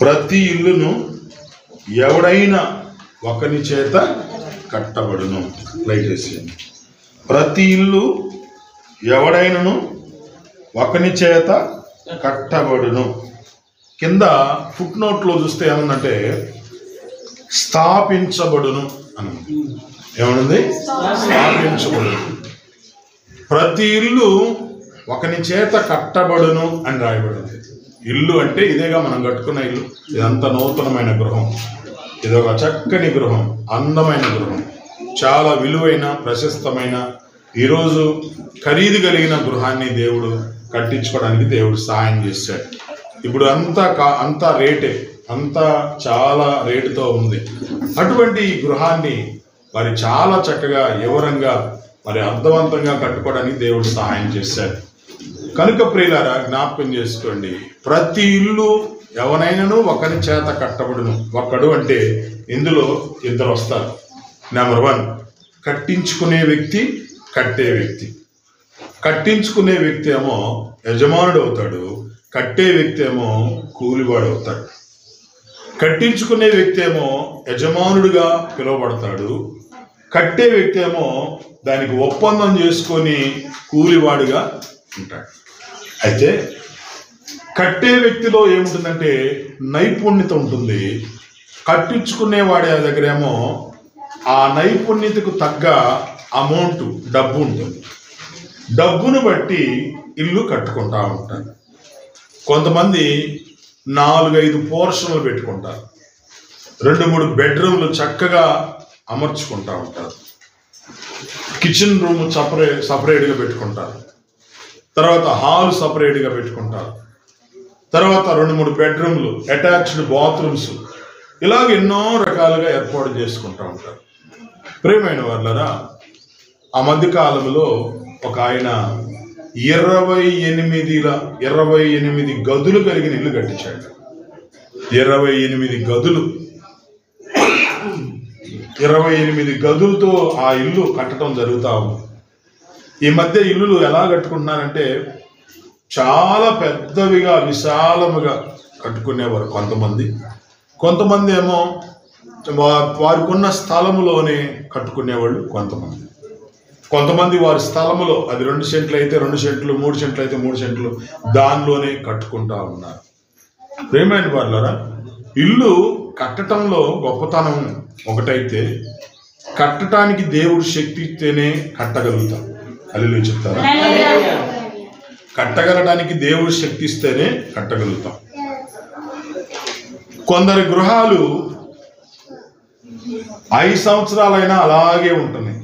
ప్రతి ఇల్లును ఎవడైనా ఒకని చేత కట్టబడును. లైట్ వేసి. ప్రతి ఇల్లు ఎవడైనను ఒకని చేత కట్టబడును. కింద ఫుట్ నోట్లో చూస్తే ఏమన్నంటే స్థాపించబడును అని ఏమనుంది? స్థాపించబడును. ప్రతి ఇల్లు ఒకని చేత కట్టబడును అని రాయబడింది. ఇల్లు అంటే ఇదేగా మనం కట్టుకున్న ఇల్లు. ఇదంతా నూతనమైన గృహం. ఇది ఒక చక్కని గృహం, అందమైన గృహం, చాలా విలువైన ప్రశస్తమైన ఈరోజు ఖరీదు కలిగిన గృహాన్ని దేవుడు కట్టించుకోవడానికి దేవుడు సహాయం చేశాడు. ఇప్పుడు అంతా రేటే, అంతా చాలా రేటుతో ఉంది. అటువంటి ఈ గృహాన్ని మరి చాలా చక్కగా వివరంగా మరి అర్థవంతంగా కట్టుకోవడానికి దేవుడు సహాయం చేశాడు. కనుక ప్రియులారా జ్ఞాపకం చేసుకోండి, ప్రతి ఇల్లు ఎవరైనాను ఒకరి చేత కట్టబడును. ఒక్కడు అంటే ఇందులో ఇద్దరు వస్తారు. నెంబర్ 1 కట్టించుకునే వ్యక్తి, కట్టే వ్యక్తి. కట్టించుకునే వ్యక్తి ఏమో యజమానుడు అవుతాడు, కట్టే వ్యక్తి ఏమో కూలివాడు అవుతాడు. కట్టించుకునే వ్యక్తి ఏమో యజమానుడిగా పిలువబడతాడు, కట్టే వ్యక్తి ఏమో దానికి ఒప్పందం చేసుకొని కూలివాడుగా ఉంటాడు. అయితే కట్టే వ్యక్తిలో ఏముంటుందంటే నైపుణ్యత ఉంటుంది. కట్టించుకునేవాడి దగ్గర ఏమో ఆ నైపుణ్యతకు తగ్గ అమౌంట్, డబ్బు ఉంటుంది. డబ్బును బట్టి ఇల్లు కట్టుకుంటా ఉంటారు. కొంతమంది 4-5 పోర్షన్లు పెట్టుకుంటారు. 2-3 బెడ్రూమ్లు చక్కగా అమర్చుకుంటా ఉంటారు. కిచెన్ రూమ్ సపరేట్గా పెట్టుకుంటారు. తర్వాత హాల్ సపరేట్గా పెట్టుకుంటారు. తర్వాత 2-3 బెడ్రూమ్లు, అటాచ్డ్ బాత్రూమ్స్, ఇలాగ ఎన్నో రకాలుగా ఏర్పాటు చేసుకుంటూ ఉంటారు. ప్రియమైన వాళ్ళరా, ఆ మధ్య కాలంలో ఒక ఆయన 28 గదులు కలిగిన ఇల్లు కట్టించాడు. 28 గదులు, 28 గదులతో ఆ ఇల్లు కట్టడం జరుగుతూ ఉంది. ఈ మధ్య ఇల్లులు ఎలా కట్టుకుంటున్నారంటే చాలా పెద్దవిగా విశాలముగా కట్టుకునేవారు కొంతమంది ఏమో వారికి ఉన్న స్థలములోనే కట్టుకునేవాళ్ళు. కొంతమంది వారి స్థలములో, అది 2 సెంట్లు అయితే 2 సెంట్లు, 3 సెంట్లు అయితే 3 సెంట్లు, దానిలోనే కట్టుకుంటా ఉన్నారు. ప్రియమైన వాళ్ళరా, ఇల్లు కట్టడంలో గొప్పతనం ఒకటైతే కట్టడానికి దేవుడు శక్తి ఇస్తేనే కట్టగలుగుతాం. హల్లెలూయా చెప్తారా? కట్టగలడానికి దేవుడు శక్తి ఇస్తేనే కట్టగలుగుతాం. కొందరి గృహాలు 5 సంవత్సరాలైనా అలాగే ఉంటున్నాయి,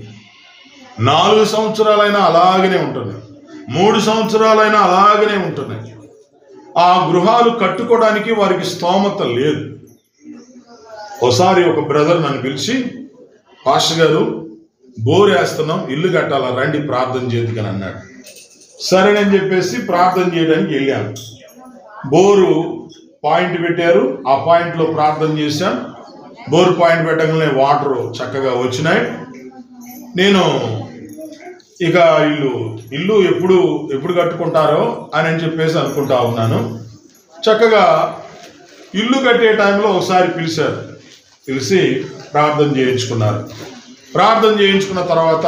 4 సంవత్సరాలైనా అలాగనే ఉంటున్నాయి, 3 సంవత్సరాలైనా అలాగనే ఉంటున్నాయి. ఆ గృహాలు కట్టుకోవడానికి వారికి స్తోమత లేదు. ఒకసారి ఒక బ్రదర్ నన్ను పిలిచి, పాస్టర్ గారు బోర్ వేస్తున్నాం, ఇల్లు కట్టాలా, రండి ప్రార్థన చేద్దుకని అన్నాడు. సరేనని చెప్పేసి ప్రార్థన చేయడానికి వెళ్ళాను. బోరు పాయింట్ పెట్టారు, ఆ పాయింట్లో ప్రార్థన చేశాను. బోర్ పాయింట్ పెట్టగానే వాటర్ చక్కగా వచ్చినాయి. నేను ఇక ఇల్లు ఎప్పుడు కట్టుకుంటారో అని చెప్పేసి అనుకుంటా ఉన్నాను. చక్కగా ఇల్లు కట్టే టైంలో ఒకసారి పిలిచి ప్రార్థన చేయించుకున్నారు. ప్రార్థన చేయించుకున్న తర్వాత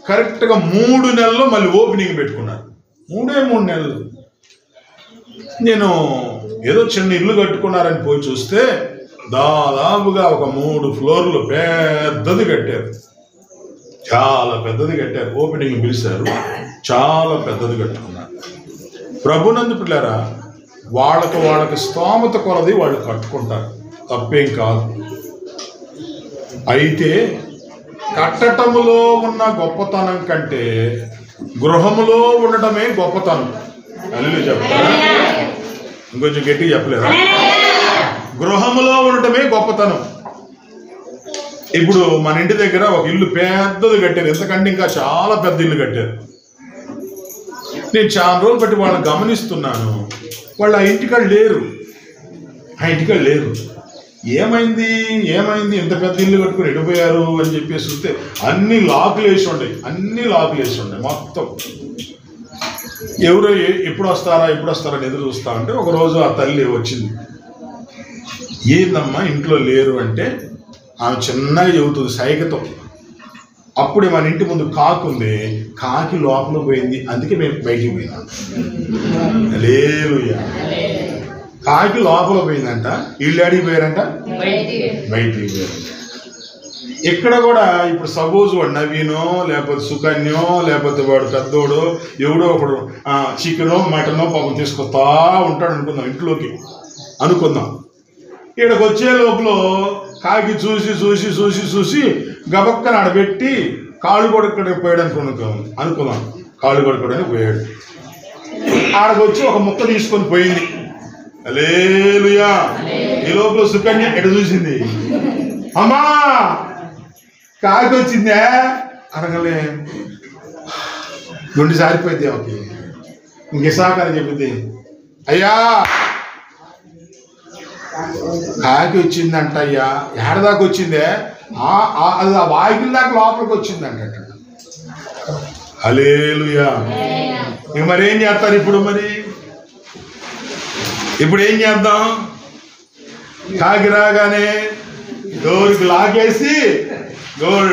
కరెక్ట్గా 3 నెలల్లో మళ్ళీ ఓపెనింగ్ పెట్టుకున్నారు. 3 నెలలు. నేను ఏదో చిన్న ఇల్లు కట్టుకున్నారని పోయి చూస్తే దాదాపుగా ఒక 3 ఫ్లోర్లు పెద్దది కట్టారు. చాలా పెద్దది కట్టారు. ఓపెనింగ్ పిలిచారు, చాలా పెద్దది కట్టుకున్నారు. ప్రభునందు పిల్లరా, వాళ్ళకి స్తోమత కొలది వాళ్ళు కట్టుకుంటారు, తప్పేం కాదు. అయితే కట్టటములో ఉన్న గొప్పతనం కంటే గృహములో ఉండటమే గొప్పతనం. హల్లెలూయా చెప్తారా? ఇంకొంచెం గట్టిగా చెప్పలేరా? గృహములో ఉండటమే గొప్పతనం. ఇప్పుడు మన ఇంటి దగ్గర ఒక ఇల్లు పెద్దది కట్టారు, ఎంతకంటే ఇంకా చాలా పెద్ద ఇల్లు కట్టారు. నేను చాలా రోజులు బట్టి వాళ్ళని గమనిస్తున్నాను. వాళ్ళు ఆ ఇంటికాడ లేరు. ఏమైంది ఇంత పెద్ద ఇల్లు కట్టుకుని ఎడిపోయారు అని చెప్పేసి చూస్తే అన్ని లాకులు వేసి ఉండే మొత్తం. ఎవరో ఎప్పుడు వస్తారా అని ఎదురు చూస్తా ఉంటే ఒకరోజు ఆ తల్లి వచ్చింది. ఏందమ్మా ఇంట్లో లేరు అంటే ఆమె చిన్నగా చెబుతుంది సైగతో. అప్పుడే మన ఇంటి ముందు కాకు ఉంది, కాకి లోపల పోయింది, అందుకే మేము బయటికి పోయినాం. హల్లెలూయా. కాకి లోపల పోయిందంట, వీళ్ళు అడిగి పోయారంట బయటికి పోయారు. ఇక్కడ కూడా ఇప్పుడు సపోజ్ వాడు నవీనో లేకపోతే సుకన్యో లేకపోతే వాడు పెద్దోడు ఎవడో ఒకడు చికెనో మటనో పాపం తీసుకొస్తా ఉంటాడు అనుకుందాం ఇంట్లోకి అనుకుందాం. ఇక్కడికి వచ్చే లోపల కాకి చూసి గబక్కన ఆడబెట్టి కాళ్ళు కొడుకోడానికి పోయాడు అనుకుందాం. కాళ్ళు కొడుకోవడానికి పోయాడు. ఆడకు వచ్చి ఒక ముక్క తీసుకొని పోయింది. హల్లెలూయా. ఈ లోపల సుకన్య ఎడ చూసింది, అమ్మా కాకి వచ్చిందే అనగలే. గుండె సారిపోయింది ఆమెకి. ఇంకెసాకని చెప్పింది, అయ్యా కాకి వచ్చిందంట. అయ్యా ఏడదాకా వచ్చిందే, అది ఆ వాయికిల దాకా లోపలికి వచ్చిందంట. హల్లెలూయా. ఇక మరేం చేస్తారు ఇప్పుడు ఏం చేద్దాం? కాకి రాగానే డోర్కి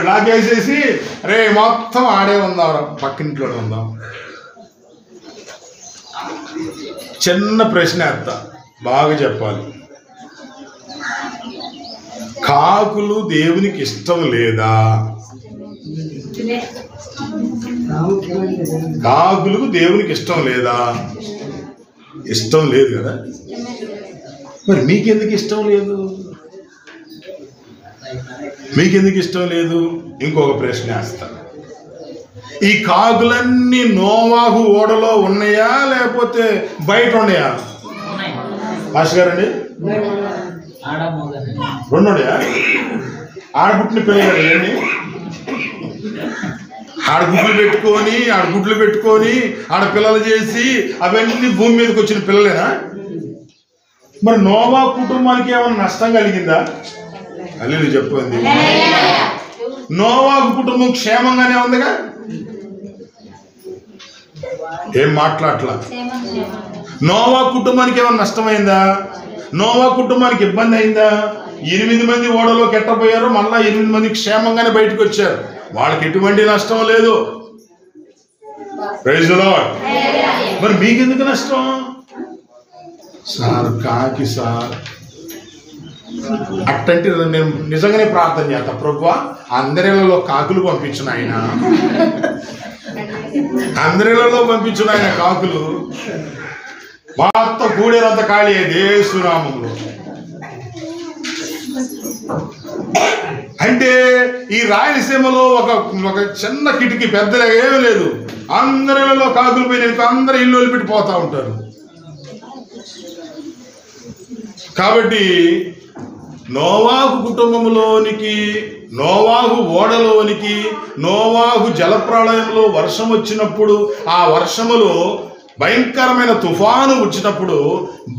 లాగేసేసి అరే మొత్తం ఆడే ఉందాం, పక్కింట్లో ఉందాం. చిన్న ప్రశ్న వేస్తా, బాగా చెప్పాలి. కాకులు దేవునికి ఇష్టం లేదా? కాకులకు దేవునికి ఇష్టం లేదా? ఇష్టం లేదు కదా. మరి మీకెందుకు ఇష్టం లేదు? ఇంకొక ప్రశ్న వేస్తా. ఈ కాకులన్నీ నోవాహు ఓడలో ఉన్నాయా లేకపోతే బయట ఉన్నాయా? భాష గారండి, రెండున్నాయా? ఆడబుట్టిన పిల్లలు ఏంటి? ఆడగుడ్లు పెట్టుకొని ఆడ పిల్లలు చేసి అవన్నీ భూమి మీదకి వచ్చిన పిల్లలేనా? మరి నోవా కుటుంబానికి ఏమైనా నష్టం కలిగిందా? అల్లు చెప్పింది, నోవా కుటుంబం క్షేమంగానే ఉందిగా. ఏం మాట్లాడలా. నోవా కుటుంబానికి ఏమైనా నష్టమైందా? నోవా కుటుంబానికి ఇబ్బంది అయిందా? 8 మంది ఓడలో కెట్టపోయారు, మళ్ళా 8 మంది క్షేమంగానే బయటకు వచ్చారు. వాళ్ళకి ఎటువంటి నష్టం లేదు. Praise the lord. మరి మీకెందుకు నష్టం? సార్ కాకి సార్ అట్టంటే నేను నిజంగానే ప్రార్థన చేస్తా, ప్రభువా అందరిలో కాకులు పంపించిన ఆయన, అందరిలో పంపించిన ఆయన కాకులు మొత్తం కూడేరంత ఖాళీ అయ్యేది యేసునామములో. అంటే ఈ రాయలసీమలో ఒక చిన్న కిటికీ పెద్దగా ఏమీ లేదు, అందరిలో కాకులు పోయిన అందరూ ఇల్లు వదిలిపెట్టి పోతా ఉంటారు. కాబట్టి నోవాహు కుటుంబంలోనికి, నోవాహు ఓడలోనికి, నోవాహు జలప్రళయంలో వర్షం వచ్చినప్పుడు, ఆ వర్షములో భయంకరమైన తుఫాను వచ్చినప్పుడు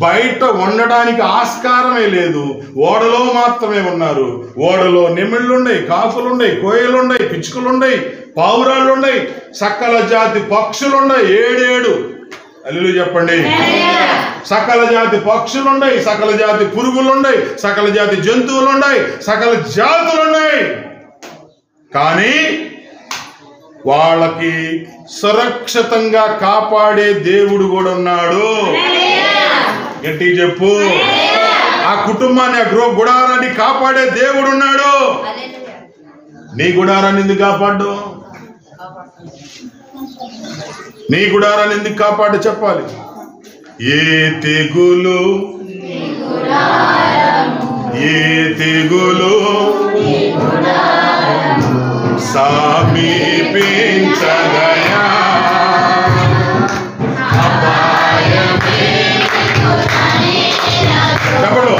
బయట ఉండడానికి ఆస్కారమే లేదు, ఓడలో మాత్రమే ఉన్నారు. ఓడలో నెమిళ్ళున్నాయి, కాకులున్నాయి, కోయలున్నాయి, పిచ్చుకలున్నాయి, పావురాళ్ళున్నాయి, సకల జాతి పక్షులున్నాయి. 7 అల్లు చెప్పండి. సకల జాతి పక్షులున్నాయి, సకల జాతి పురుగులున్నాయి, సకల జాతి జంతువులున్నాయి, సకల జాతులున్నాయి. కానీ వాళ్ళకి సురక్షితంగా కాపాడే దేవుడు కూడా ఉన్నాడు. గట్టి చెప్పు. ఆ కుటుంబాన్ని, ఆ గుడారాన్ని కాపాడే దేవుడు ఉన్నాడు. నీ గుడారాన్ని ఎందుకు కాపాడు? నీ గుడారాన్ని ఎందుకు కాపాడు చెప్పాలి. ఏ తెగులు సమీపించదయా, చెప్పడు.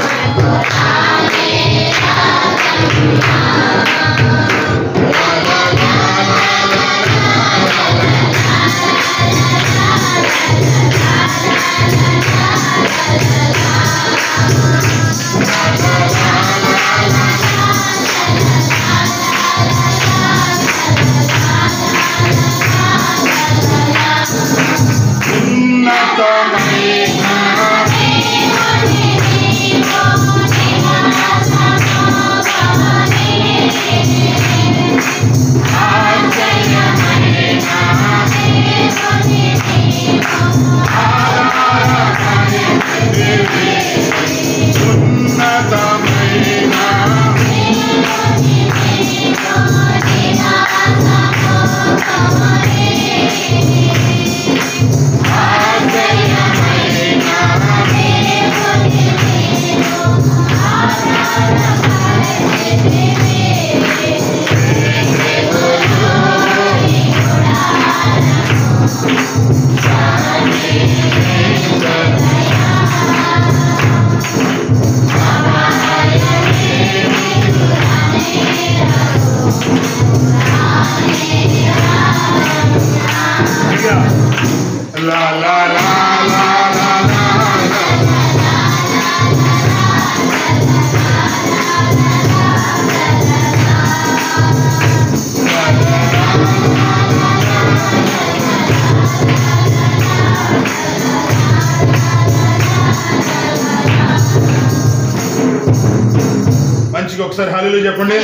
ఒకసారి హల్లెలూయా చెప్పండి.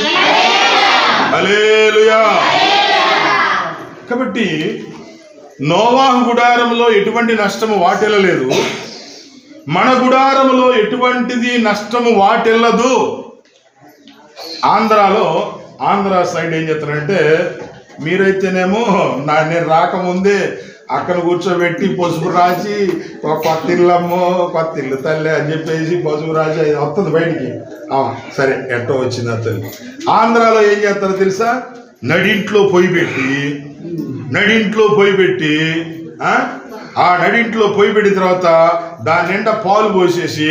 హల్లెలూయా. కాబట్టి నోవాహు గుడారంలో ఎటువంటి నష్టము వాటిల్లలేదు, మన గుడారంలో ఎటువంటిది నష్టము వాటిల్లదు. ఆంధ్ర సైడ్ ఏం చేస్తారంటే, మీరైతేనేమో నేను రాకముందే అక్కడ కూర్చోబెట్టి పసుపు రాసి కొత్త ఇల్లమ్మో కొత్త ఇల్లు తల్లి అని చెప్పేసి పసుపు రాసి అది వస్తుంది బయటికి. సరే ఎట్టో వచ్చింది ఆ తల్లి. ఆంధ్రాలో ఏం చేస్తారో తెలుసా? నడింట్లో పొయ్యి పెట్టి ఆ నడింట్లో పొయ్యి పెట్టిన తర్వాత దాని నిండా పాలు పోసేసి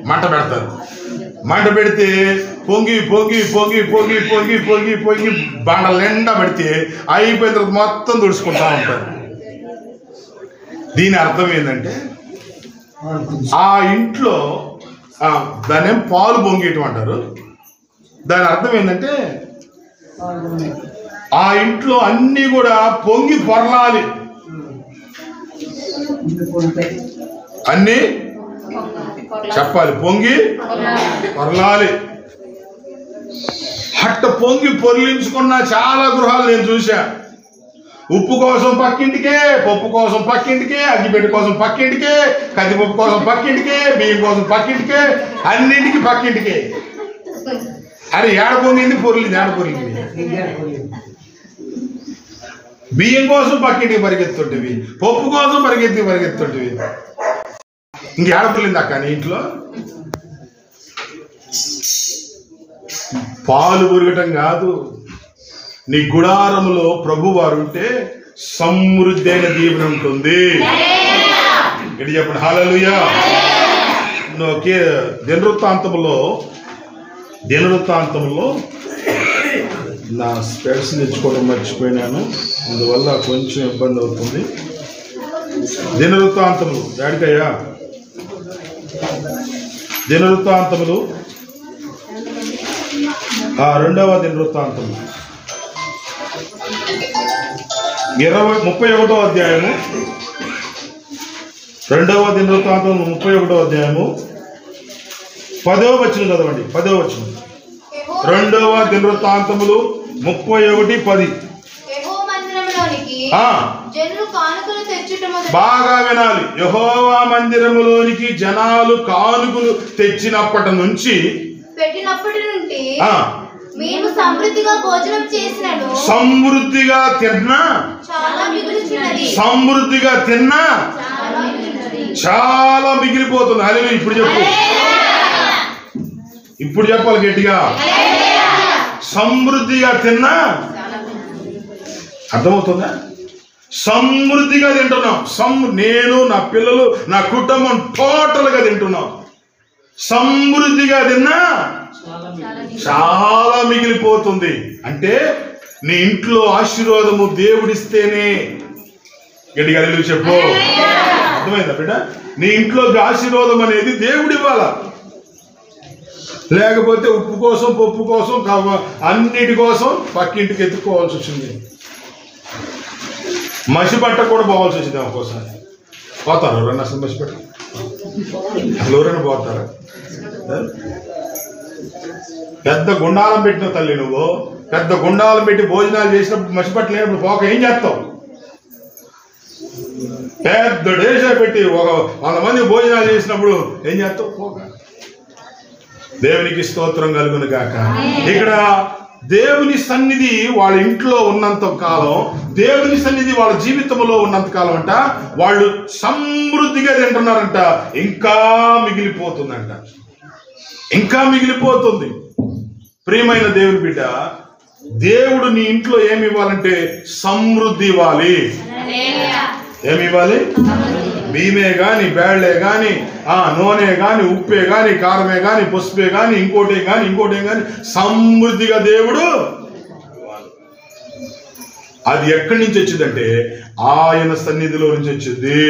మంట పెడతారు. మంట పెడితే పొంగి బండల నిండా పెడితే అయిపోయిన తర్వాత మొత్తం తుడుచుకుంటా ఉంటారు. దీని అర్థం ఏంటంటే, ఆ ఇంట్లో దాని పాలు పొంగేయటం అంటారు. దాని అర్థం ఏంటంటే, ఆ ఇంట్లో అన్నీ కూడా పొంగి పొరలాలి, అన్నీ చెప్పాలి, పొంగి పొరలాలి. హట్ట పొంగి పొర్లించుకున్న చాలా గృహాలు నేను చూసా. ఉప్పు కోసం పక్కింటికే, పప్పు కోసం పక్కింటికే, అగ్గిపెట్టి కోసం పక్కింటికే, కందిపప్పు కోసం పక్కింటికే, బియ్యం కోసం పక్కింటికే, అన్నింటికి పక్కింటికే. అరే ఏడ పొంగింది పొర్లింది, ఏడ పొర్లింది. బియ్యం కోసం పక్కింటికి పరిగెత్తుంటివి, పప్పు కోసం పరిగెత్తుంటివి. ఇంకేడ పొర్లింది అక్క నీ ఇంట్లో? పాలు పొరగటం కాదు, నీ గుడారములో ప్రభు వారు ఉంటే సమృద్ధి అయిన దీవెన ఉంటుంది. ఇది చెప్పండి హల్లెలూయా. దినవృత్తాంతములో నా స్పెడ్స్ తెచ్చుకోవడం మర్చిపోయినాను, అందువల్ల కొంచెం ఇబ్బంది అవుతుంది. దినవృత్తాంతములు డాడికయ్యా, దినవృత్తాంతములు 2వ దినవృత్తాంతము 31వ అధ్యాయము, 2వ దినవృత్తాంతం 31వ అధ్యాయము 10వ వచనం చదవండి. 10వ వచనం 2వ దినవృత్తాంతములు 31:10. బాగా వినాలి. యెహోవా మందిరములోనికి జనాలు కానుకలు తెచ్చినప్పటి నుంచి మేము సమృద్ధిగా భోజనం చేసినను, సమృద్ధిగా తిన్నా, సమృద్ధిగా తిన్నా చాలా మిగిలిపోతుంది. హల్లెలూయా. ఇప్పుడు చెప్పాలి గట్టిగా, సమృద్ధిగా తిన్నా. అర్థమవుతుందా? సమృద్ధిగా తింటున్నాం. నేను, నా పిల్లలు, నా కుటుంబం టోటల్గా తింటున్నాం. సమృద్ధిగా తిన్నా చాలా మిగిలిపోతుంది. అంటే నీ ఇంట్లో ఆశీర్వాదము దేవుడిస్తేనే. గట్టిగా హల్లెలూయా చెప్పు. అర్థమైందా బిడ్డ? నీ ఇంట్లోకి ఆశీర్వాదం అనేది దేవుడు ఇవ్వాల. లేకపోతే ఉప్పు కోసం, పప్పు కోసం, అన్నిటి కోసం పక్కింటికి ఎత్తుకోవాల్సి వచ్చింది. మసిబట్ట కూడా పోవాల్సి వచ్చింది. ఒక్కోసారి పోతారు ఎవరన్నా అసలు మసిబట్ట? అసలు ఎవరైనా పోతారా? పెద్ద గుండాలం పెట్టిన తల్లి నువ్వు, పెద్ద గుండాలం పెట్టి భోజనాలు చేసినప్పుడు మసిబట్ట లేనప్పుడు పోక ఏం చేస్తావు? పెద్ద డేసా పెట్టి 100 మంది భోజనాలు చేసినప్పుడు ఏం చేస్తావు? పోక. దేవునికి స్తోత్రం కలుగును గాక. ఇక్కడ దేవుని సన్నిధి వాళ్ళ ఇంట్లో ఉన్నంత కాలం, దేవుని సన్నిధి వాళ్ళ జీవితంలో ఉన్నంత కాలం అంట వాళ్ళు సమృద్ధిగా తింటున్నారంట. ఇంకా మిగిలిపోతుందంట, ఇంకా మిగిలిపోతుంది. ప్రియమైన దేవుని బిడ్డ, దేవుడు నీ ఇంట్లో ఏమి ఇవ్వాలంటే సమృద్ధి ఇవ్వాలి. ఏమి ఇవ్వాలి? బియ్యమే గాని, బేళ్లే గాని, నూనె గాని, ఉప్పే గాని, కారమే గాని, పసుపే గాని, ఇంకోటే గాని సమృద్ధిగా దేవుడు. అది ఎక్కడి నుంచి వచ్చిందంటే ఆయన సన్నిధిలో నుంచి వచ్చింది.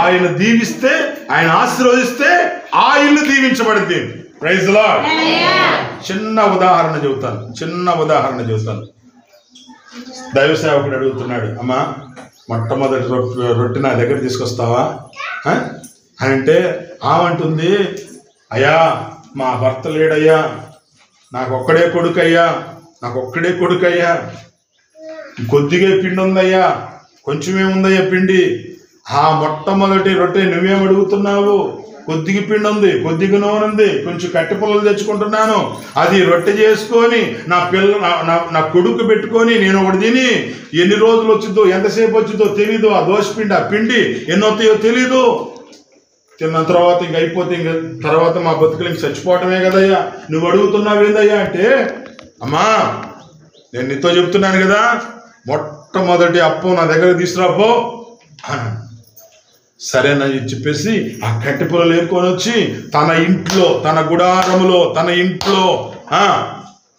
ఆయన దీవిస్తే, ఆయన ఆశీర్వదిస్తే ఆ ఇల్లు దీవించబడింది. Praise the lord. చిన్న ఉదాహరణ చెబుతాను. దైవ సేవకుడు అడుగుతున్నాడు, అమ్మా మొట్టమొదటి రొట్టె నా దగ్గర తీసుకొస్తావా అని అంటే, ఆమంటుంది, అయ్యా మా భర్త లేడయ్యా, నాకు ఒక్కడే కొడుకయ్యా, కొద్దిగా పిండి ఉందయ్యా, కొంచెమే ఉందయ్యా పిండి. ఆ మొట్టమొదటి రొట్టె నువ్వేం అడుగుతున్నావు? కొద్దిగా పిండి ఉంది, కొద్దిగా నూనె ఉంది, కొంచెం కట్టె పుల్లలు తెచ్చుకుంటున్నాను, అది రొట్టె చేసుకొని నా కొడుకు పెట్టుకొని నేను ఒకటి తిని ఎన్ని రోజులు వచ్చిందో ఎంతసేపు వచ్చిందో తెలీదు. ఆ దోశ పిండి ఎన్ని వస్తాయో తెలీదు. తిన్న తర్వాత ఇంక అయిపోతే ఇంక తర్వాత మా బతుకులు ఇంక చచ్చిపోవటమే కదయ్యా. నువ్వు అడుగుతున్నావు ఏందయ్యా అంటే, అమ్మా నేను నీతో చెప్తున్నాను కదా, మొట్టమొదటి అప్పం నా దగ్గర తీసుకురాపో. సరేనని చెప్పేసి ఆ కట్టె పొలలు ఏరుకొని వచ్చి తన ఇంట్లో, తన గుడారములో, తన ఇంట్లో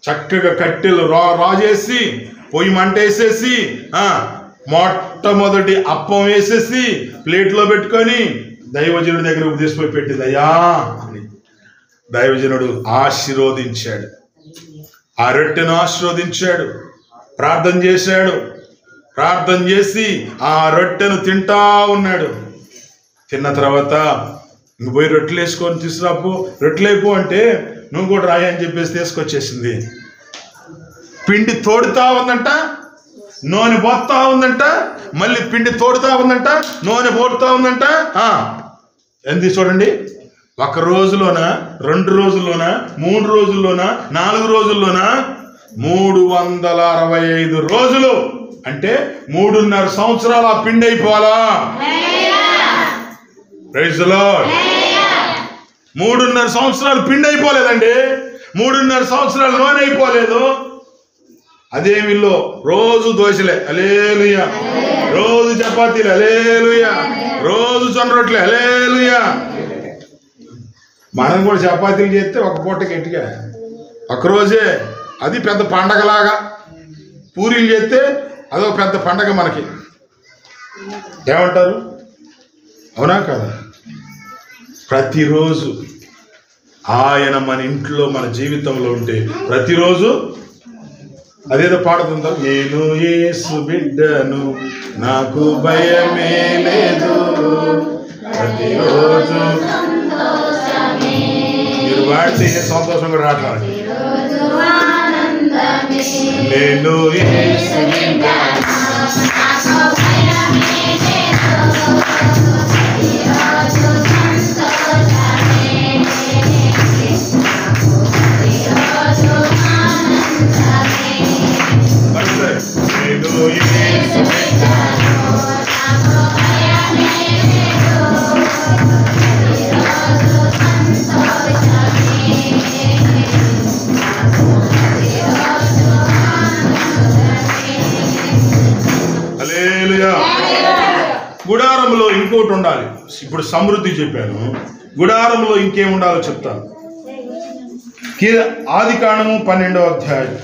చక్కగా కట్టెలు రాజేసి పొయ్యి మంట వేసేసి మొట్టమొదటి అప్పం వేసేసి ప్లేట్లో పెట్టుకొని దైవజనుడి దగ్గర తీసుకుపోయి పెట్టింది. అయ్యా అని దైవజనుడు ఆశీర్వదించాడు, ఆ రొట్టెను ఆశీర్వదించాడు, ప్రార్థన చేశాడు. ప్రార్థన చేసి ఆ రొట్టెను తింటా ఉన్నాడు. తిన్న తర్వాత నువ్వు పోయి రొట్టెలు వేసుకొని తీసుకురాపో, రొట్టెలేపు అంటే నువ్వు కూడా రాయి అని చెప్పేసి తీసుకొచ్చేసింది. పిండి తోడుతా ఉందంట, నూనె పోతా ఉందంట, మళ్ళీ పిండి తోడుతా ఉందంట, నూనె పోడుతా ఉందంట. ఎంత చూడండి, 1 రోజులోన, 2 రోజుల్లోన, 3 రోజుల్లోన, 4 రోజుల్లోన 365 రోజులు అంటే 3.5 సంవత్సరాలు ఆ పిండి అయిపోవాలా? Praise the lord. 3.5 సంవత్సరాలు పిండి అయిపోలేదండి, 3.5 సంవత్సరాలు నూనె అయిపోలేదు. అదే వీళ్ళు రోజు దోశలే హల్లెలూయా, రోజు చపాతీలు హల్లెలూయా, రోజు జొన్న రొట్టెలు హల్లెలూయా. మనం కూడా చపాతీలు చేస్తే ఒక పూట గట్టిగా ఒకరోజే, అది పెద్ద పండగలాగా. పూరీలు చేస్తే అదొక పెద్ద పండగ మనకి. ఏమంటారు? అవునా కదా? ప్రతిరోజు ఆయన మన ఇంట్లో, మన జీవితంలో ఉంటే ప్రతిరోజు అదేదో పాడుతుందా, నేను యేసు బిడ్డను నాకు భయమే లేదు, ప్రతిరోజు. మీరు వాడితే ఏ సంతోషం కూడా రావట్లేదు. నేను యేసు బిడ్డను గుడారంలో ఇంకోటి ఉండాలి. ఇప్పుడు సమృద్ధి చెప్పాను, గుడారంలో ఇంకేం ఉండాలో చెప్తాను. ఆదికాండము 12వ అధ్యాయం,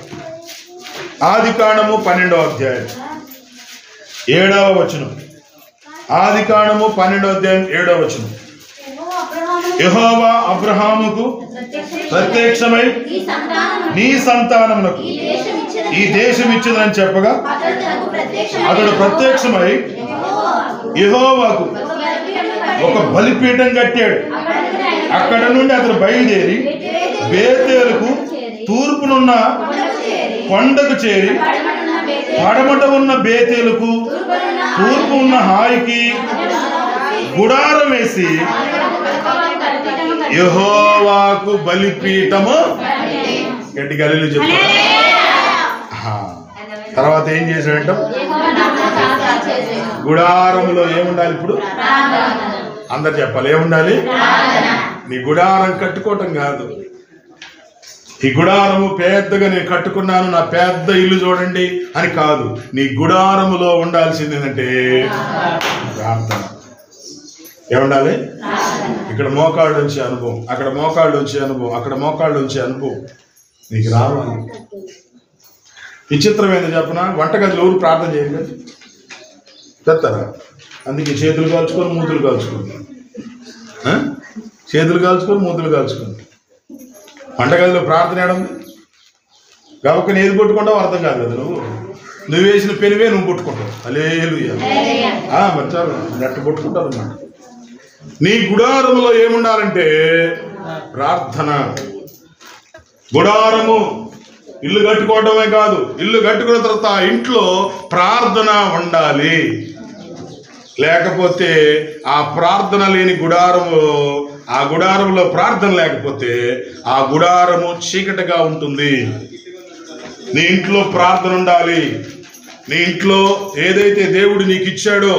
ఆదికాండము 12వ అధ్యాయం 7వ వచనం. ఆదికాండము 12వ అధ్యాయం 7వ వచనం. యెహోవా అబ్రహాముకు ప్రత్యక్షమై నీ సంతానమునకు ఈ దేశం ఇచ్చిందని చెప్పగా అతడు ప్రత్యక్షమై యెహోవాకు ఒక బలిపీఠం కట్టాడు. అక్కడ నుండి అతడు బయలుదేరి బేతేలుకు తూర్పునున్న కొండకు చేరి పడమట ఉన్న బేతేలుకు తూర్పు ఉన్న హాయికి గుడారం వేసి యెహోవాకు బలిపీఠము గట్టిగా హల్లెలూయా చెప్పాడు. తర్వాత ఏం చేశాడంట? గుడారంలో ఏముండాలి? ఇప్పుడు అందరు చెప్పాలి, ఏముండాలి? నీ గుడారం కట్టుకోవటం కాదు, ఈ గుడారము పెద్దగా నేను కట్టుకున్నాను, నా పెద్ద ఇల్లు చూడండి అని కాదు. నీ గుడారములో ఉండాల్సింది ఏంటంటే ప్రార్థన. ఏముండాలి? ఇక్కడ మోకాళ్ళు వచ్చే అనుభవం, అక్కడ మోకాళ్ళు వచ్చే అనుభవం, అక్కడ మోకాళ్ళు వచ్చే అనుభవం నీకు రావాలి. విచిత్రం ఏందో చెప్పనా, వంటగదిలో ఎవరు ప్రార్థన చేయండి చెప్తారా? అందుకే చేతులు కాల్చుకొని మూతులు కాల్చుకోండి, చేతులు కాల్చుకొని మూతులు కాల్చుకోండి. వంటగదిలో ప్రార్థన ఏడుంది? గబక్కని ఏది కొట్టుకుంటావు అర్థం కాదు కదా. నువ్వు వేసిన పెనివే నువ్వు కొట్టుకుంటావు. హల్లెలూయా. మరి చాలు, నెట్టు కొట్టుకుంటారు అన్నమాట. నీ గుడారంలో ఏముండాలంటే ప్రార్థన. గుడారము ఇల్లు కట్టుకోవడమే కాదు, ఇల్లు కట్టుకున్న తర్వాత ఆ ఇంట్లో ప్రార్థన ఉండాలి. లేకపోతే ఆ ప్రార్థన లేని గుడారము, ఆ గుడారంలో ప్రార్థన లేకపోతే ఆ గుడారము చీకటిగా ఉంటుంది. నీ ఇంట్లో ప్రార్థన ఉండాలి. నీ ఇంట్లో ఏదైతే దేవుడు నీకు ఇచ్చాడో,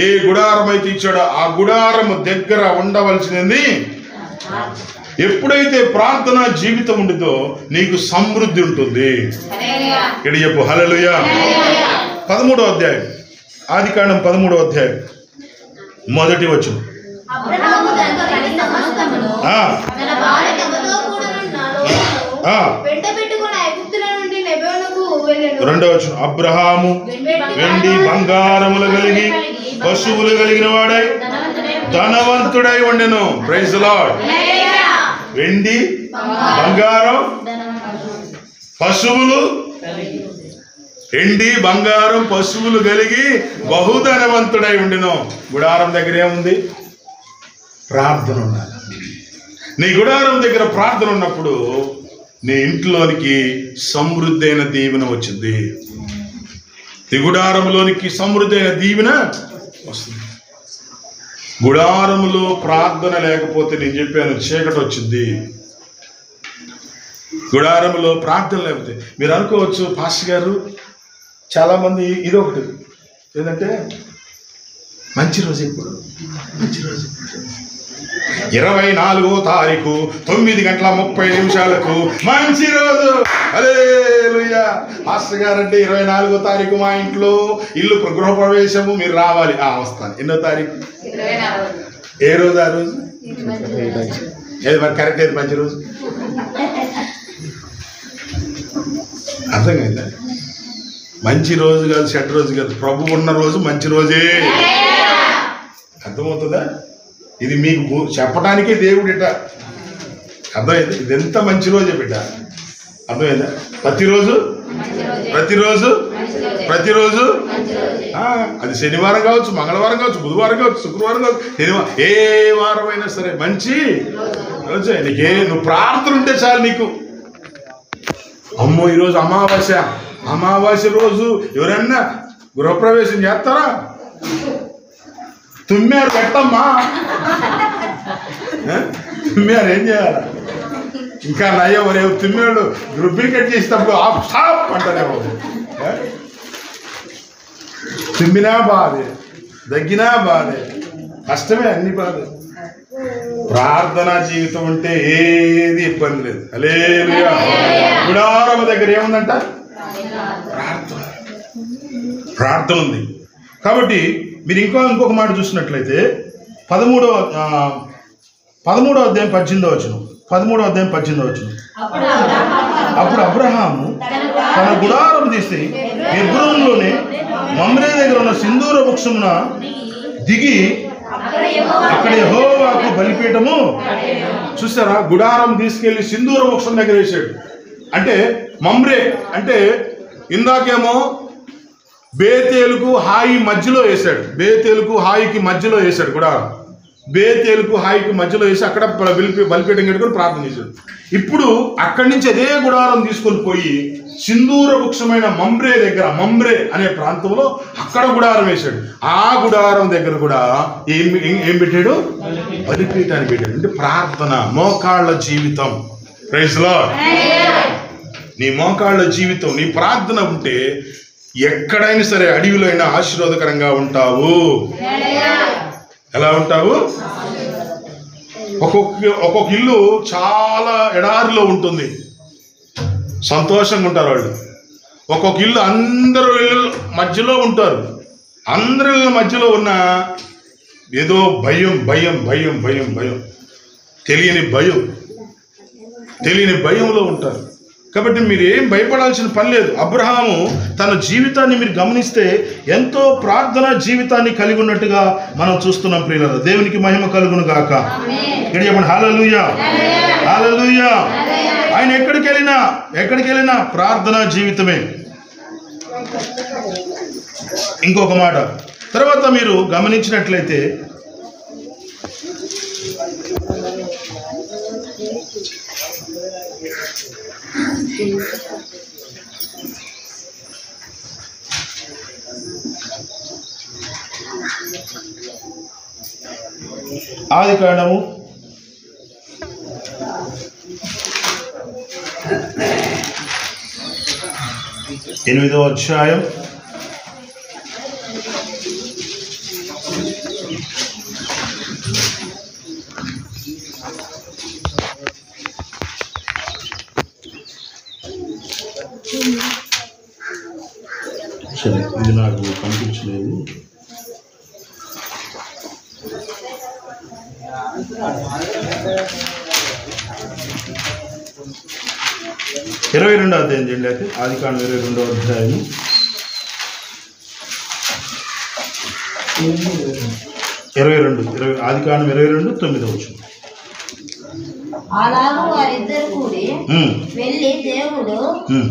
ఏ గుడారం అయితే ఇచ్చాడో ఆ గుడారము దగ్గర ఉండవలసినది. ఎప్పుడైతే ప్రార్థన జీవితం ఉంటుందో నీకు సమృద్ధి ఉంటుంది. ఇక్కడ చెప్పు హల్లెలూయా. 13వ అధ్యాయం, ఆదికాండం 13వ అధ్యాయం మొదటి వచనం. అబ్రహాము తనకు సమస్తమును తన భార్య తమతో కూడనున్న లోతును వెంటబెట్టుకొని ఐగుప్తుల నుండి లెబోనుకు వెళ్ళెను. రెండవ వచనం. అబ్రహాము వెండి బంగారములు కలిగి పశువులు కలిగిన వాడై ధనవంతుడై ఉండెను. Praise the lord. వెండి బంగారం పశువులు, వెండి బంగారం పశువులు కలిగి బహుధనవంతుడై ఉండెను. గుడారం దగ్గర ఏముంది? ప్రార్థన ఉండాలి. నీ గుడారం దగ్గర ప్రార్థన ఉన్నప్పుడు నీ ఇంట్లోనికి సమృద్ధి అయిన దీవెన వచ్చింది. నీ గుడారంలోనికి సమృద్ధి అయిన దీవెన వస్తుంది. గుడారములో ప్రార్థన లేకపోతే నేను చెప్పాను చీకటి వచ్చింది. గుడారములో ప్రార్థన లేకపోతే మీరు అనుకోవచ్చు, పాస్టర్ గారు చాలామంది ఇదొకటి ఏంటంటే మంచి రోజు ఇప్పుడు, మంచి రోజు 24వ తారీఖు 9:30 మంచి రోజు. హల్లెలూయా. పాస్టర్ గారంటే 24వ తారీఖు మా ఇంట్లో ఇల్లు గృహప్రవేశము, మీరు రావాలి. వస్తాను. ఎన్నో తారీఖు? ఏ రోజు? ఆ రోజు ఏది మరి కరెక్ట్? ఏది మంచి రోజు? అర్థం కాదా? మంచి రోజు కాదు, చెడ్డ రోజు కాదు, ప్రభు ఉన్న రోజు మంచి రోజే. అర్థమవుతుందా? ఇది మీకు చెప్పడానికే దేవుడు ఇట. అర్థమైంది? ఇది ఎంత మంచి రోజే బిడ్డ. అర్థమైందా? ప్రతిరోజు ప్రతిరోజు ప్రతిరోజు అది శనివారం కావచ్చు, మంగళవారం కావచ్చు, బుధవారం కావచ్చు, శుక్రవారం కావచ్చు, శనివారం, ఏ వారమైనా సరే మంచి రోజే. నీకే నువ్వు ప్రార్థన ఉంటే చాలు నీకు. అమ్మో ఈరోజు అమావాస్య, అమావాస్య రోజు ఎవరన్నా గృహప్రవేశం చేస్తారా? తుమ్మారు పెట్టమ్మా. తుమ్మారు ఏం చేయాలి? ఇంకా నయ్యం రేపు తుమ్మాడు రూబ్రికేట్ చేసేటప్పుడు ఆఫ్ స్టాప్ అంటారేమో. తుమ్మినా బాధే, దగ్గినా బాధే, కష్టమే, అన్ని బాధే. ప్రార్థనా జీవితం ఉంటే ఏది ఇబ్బంది లేదు. హల్లెలూయా. గుడారం దగ్గర ఏముందంట? ప్రార్థన. ప్రార్థన ఉంది. కాబట్టి మీరు ఇంకొక మాట చూసినట్లయితే 13వ అధ్యాయం 18వ వచనం. 13వ అధ్యాయం 18వ వచనం. అప్పుడు అబ్రహాము తన గుడారం తీసి హెబ్రోనులోనే మమ్రే దగ్గర ఉన్న సింధూర వృక్షమున దిగి అక్కడ యెహోవాకు బలిపీఠము. చూసారా? గుడారం తీసుకెళ్లి సింధూర వృక్షం దగ్గర వేసాడు. అంటే మమ్రే అంటే ఇందాకేమో బేతేలుకు హాయి మధ్యలో వేసాడు. బేతేలుకు హాయికి మధ్యలో వేసాడు గుడారం. బేతేలుకు హాయికి మధ్యలో వేసి అక్కడ బలిపీఠం కట్టుకొని ప్రార్థన చేశాడు. ఇప్పుడు అక్కడి నుంచి అదే గుడారం తీసుకొని పోయి సింధూర వృక్షమైన మమ్రే దగ్గర, మమ్రే అనే ప్రాంతంలో అక్కడ గుడారం వేశాడు. ఆ గుడారం దగ్గర కూడా ఏం పెట్టాడు? బలిపీఠాన్ని పెట్టాడు. అంటే ప్రార్థన, మోకాళ్ళ జీవితం. Praise lord. నీ మోకాళ్ళ జీవితం, నీ ప్రార్థన ఉంటే ఎక్కడైనా సరే అడవిలో అయినా ఆశీర్వాదకరంగా ఉంటావు. ఎలా ఉంటావు? ఒక్కొక్క ఇల్లు చాలా ఎడారిలో ఉంటుంది, సంతోషంగా ఉంటారు వాళ్ళు. ఒక్కొక్క ఇల్లు అందరూ ఇల్లు మధ్యలో ఉంటారు. అందరి ఇళ్ళ మధ్యలో ఉన్న ఏదో భయం భయం భయం భయం భయం, తెలియని భయంలో ఉంటారు. కాబట్టి మీరు ఏం భయపడాల్సిన పని లేదు. అబ్రహాము తన జీవితాన్ని మీరు గమనిస్తే ఎంతో ప్రార్థనా జీవితాన్ని కలిగి ఉన్నట్టుగా మనం చూస్తున్నాం. ప్రియులారా, దేవునికి మహిమ కలుగును గాక. ఇక్కడ చెప్పండి హల్లెలూయా, హల్లెలూయా. ఆయన ఎక్కడికి వెళ్ళినా ప్రార్థనా జీవితమే. ఇంకొక మాట తర్వాత మీరు గమనించినట్లయితే ఆదికాండము 8వ అధ్యాయం 'సరే ఇది నాకు కనిపించలేదు. 22వ అధ్యాయం చేయండి. అయితే ఆదికాండం 22వ అధ్యాయం 22 ఆదికాండం 22:9. అలాగూ వారిద్దరు కూడి వెళ్ళి దేవుడు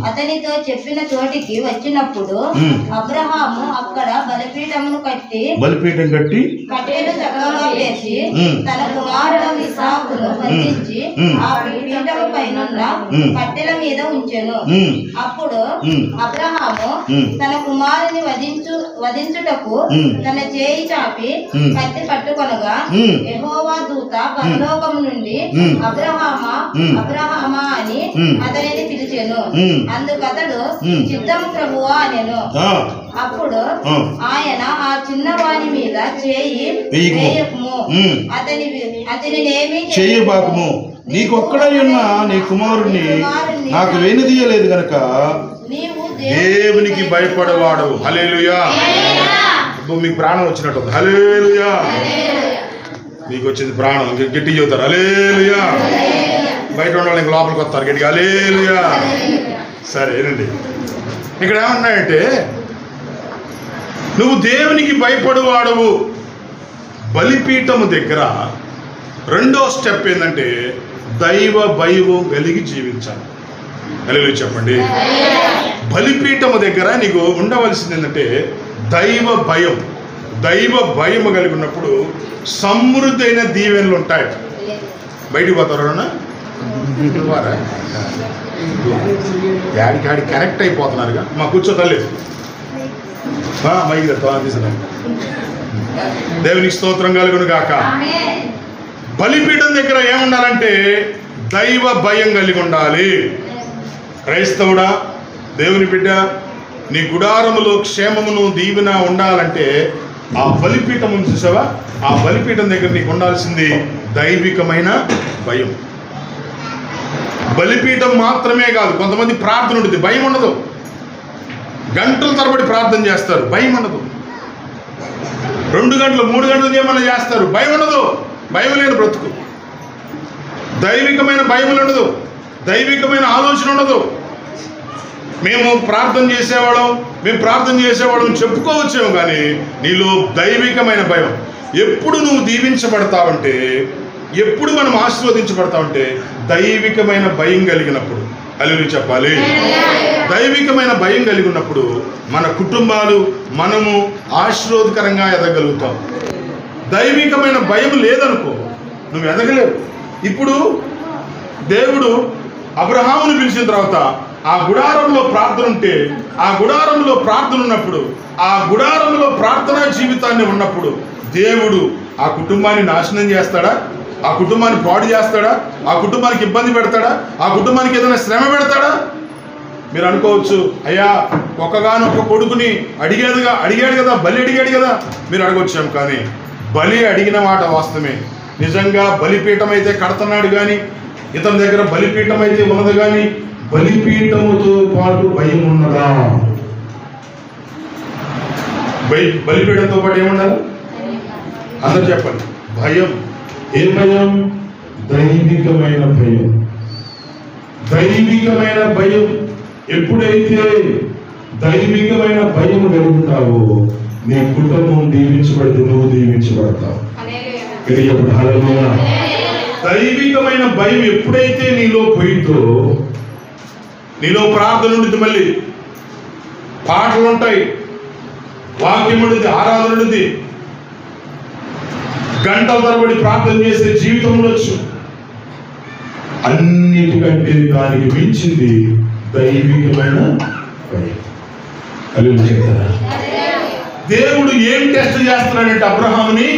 అతనితో చెప్పిన చోటికి వచ్చినప్పుడు అబ్రహాము అక్కడ బలిపీఠం కట్టి కట్టెలు చక్కగా వేసి తన కుమారుడు ఇస్సాకును బంధించి ఆ పీఠం పైనున్న కట్టెల మీద ఉంచెను. అప్పుడు అబ్రహాము తన కుమారుని వధించుటకు తన చేయి చాపి కత్తి పట్టుకొనగా యెహోవా దూత పరలోకము నుండి అబ్రహామా అని అతనిని పిలిచెను. అందుకతడు చిత్తము ప్రభువా అనెను. అప్పుడు ఆయన ఆ చిన్నవాని మీద చేయి వేయకుము, అతనినేమి చేయబాకుము, నీకొక్కడై ఉన్న నీ కుమారుణ్ణి నాకు వేణుదీయలేదు గనక దేవునికి భయపడవాడు. హల్లెలూయా. మీకు ప్రాణం వచ్చినట్టు హల్లెలూయా. మీకు వచ్చింది ప్రాణం, గట్టి చెబుతారు హల్లెలూయా. బయట ఉన్న వాళ్ళు ఇంక లోపలికి వస్తారు గట్టిగా హల్లెలూయా. సరే రండి, ఇక్కడ ఏమన్నాయంటే నువ్వు దేవునికి భయపడువాడవు. బలిపీఠము దగ్గర రెండో స్టెప్ ఏంటంటే దైవ భయము కలిగి జీవించాలి. హల్లెలూయా చెప్పండి. బలిపీఠము దగ్గర నీకు ఉండవలసింది ఏంటంటే దైవ భయం. దైవ భయం కలిగి ఉన్నప్పుడు సమృద్ధి అయిన దీవెనలు ఉంటాయి. బయటికి పోతారా యాడికి కరెక్ట్ అయిపోతున్నారుగా. మా కూర్చో తల్లి మైకి తీసుకున్నా. దేవునికి స్తోత్రం కలుగును గాక. బలిపీఠం దగ్గర ఏముండాలంటే దైవ భయం కలిగి ఉండాలి. క్రైస్తవుడా, దేవుని బిడ్డ, నీ గుడారములో క్షేమమును దీవెన ఉండాలంటే ఆ బలిపీఠం చూసావా, ఆ బలిపీఠం దగ్గర నీకు ఉండాల్సింది దైవికమైన భయం. బలిపీఠం మాత్రమే కాదు, కొంతమంది ప్రార్థన ఉంటుంది, భయం ఉండదు. గంటల తరబడి ప్రార్థన చేస్తారు, భయం ఉండదు. 2 గంటలు 3 గంటలు ఏమన్నా చేస్తారు, భయం ఉండదు. భయం లేని బ్రతుకు. దైవికమైన భయం ఉండదు, దైవికమైన ఆలోచన ఉండదు. మేము ప్రార్థన చేసేవాళ్ళం చెప్పుకోవచ్చేమో, కానీ నీలో దైవికమైన భయం. ఎప్పుడు నువ్వు దీవించబడతావంటే, ఎప్పుడు మనం ఆశీర్వదించబడతామంటే దైవికమైన భయం కలిగినప్పుడు. హల్లెలూయా చెప్పాలి. దైవికమైన భయం కలిగి ఉన్నప్పుడు మన కుటుంబాలు, మనము ఆశీర్వాదకరంగా ఎదగలుగుతాం. దైవికమైన భయం లేదనుకో, నువ్వు ఎదగలేవు. ఇప్పుడు దేవుడు అబ్రహామును పిలిచిన తర్వాత ఆ గుడారంలో ప్రార్థన ఉంటే, ఆ గుడారంలో ప్రార్థన ఉన్నప్పుడు, ఆ గుడారంలో ప్రార్థనా జీవితాన్ని ఉన్నప్పుడు దేవుడు ఆ కుటుంబాన్ని నాశనం చేస్తాడా? ఆ కుటుంబాన్ని పాడు చేస్తాడా? ఆ కుటుంబానికి ఇబ్బంది పెడతాడా? ఆ కుటుంబానికి ఏదైనా శ్రమ పెడతాడా? మీరు అనుకోవచ్చు, అయ్యా ఒక్కగానొక్క కొడుకుని అడిగాడు కదా, బలి అడిగాడు కదా మీరు అడగొచ్చాం. కానీ బలి అడిగిన మాట వాస్తవమే. నిజంగా బలిపీఠం అయితే కడుతున్నాడు కానీ, ఇతని దగ్గర బలిపీఠం అయితే ఉన్నది కానీ బలిపీఠముతో పాటు భయం ఉన్నదా? బలిపీఠంతో పాటు ఏముండాలి? అందరూ చెప్పండి. భయం. ఏం భయం? దైవికమైన భయం. దైవికమైన భయం. ఎప్పుడైతే దైవికమైన భయం కలుగుతావో నీ కుటుంబం దీవించబడితే నువ్వు దీవించబడతావు. దైవికమైన భయం ఎప్పుడైతే నీలో పోయిందో, నీలో ప్రార్థన ఉంటుంది, మళ్ళీ పాటలు ఉంటాయి, వాక్యం ఉంటుంది, ఆరాధన ఉంటుంది, గంటల తరబడి ప్రార్థన చేసే జీవితం ఉండొచ్చు. అన్నిటికంటే దానికి మించింది దైవికమైన భయం. చెప్తారా? దేవుడు ఏం టెస్ట్ చేస్తున్నాడంటే అబ్రహాముని,